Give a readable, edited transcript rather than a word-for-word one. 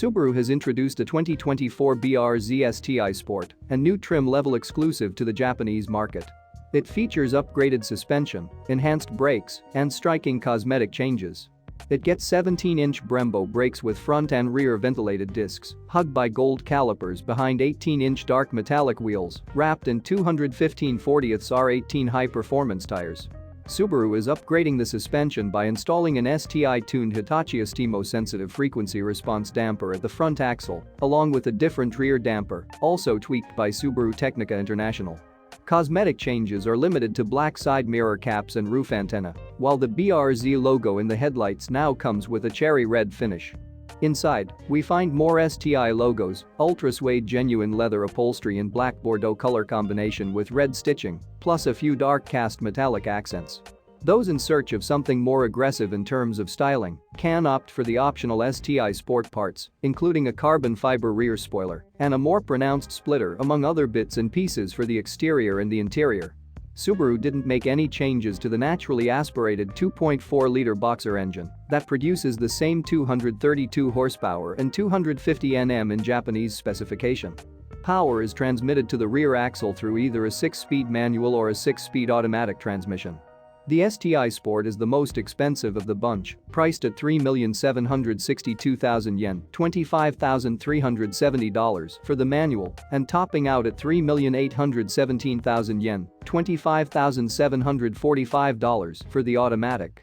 Subaru has introduced a 2024 BRZ STI Sport, a new trim level exclusive to the Japanese market. It features upgraded suspension, enhanced brakes, and striking cosmetic changes. It gets 17-inch Brembo brakes with front and rear ventilated discs, hugged by gold calipers behind 18-inch dark metallic wheels, wrapped in 215/40ths R18 high-performance tires. Subaru is upgrading the suspension by installing an STI-tuned Hitachi Astemo sensitive frequency response damper at the front axle, along with a different rear damper, also tweaked by Subaru Tecnica International. Cosmetic changes are limited to black side mirror caps and roof antenna, while the BRZ logo in the headlights now comes with a cherry red finish. Inside, we find more STI logos, ultra-suede genuine leather upholstery in black Bordeaux color combination with red stitching, plus a few dark cast metallic accents. Those in search of something more aggressive in terms of styling can opt for the optional STI Sport parts, including a carbon fiber rear spoiler and a more pronounced splitter among other bits and pieces for the exterior and the interior. Subaru didn't make any changes to the naturally aspirated 2.4-liter boxer engine that produces the same 232 horsepower and 250 Nm in Japanese specification. Power is transmitted to the rear axle through either a 6-speed manual or a 6-speed automatic transmission. The STI Sport is the most expensive of the bunch, priced at $3,762,000 yen $25,370 for the manual and topping out at $3,817,000 yen $25,745 for the automatic.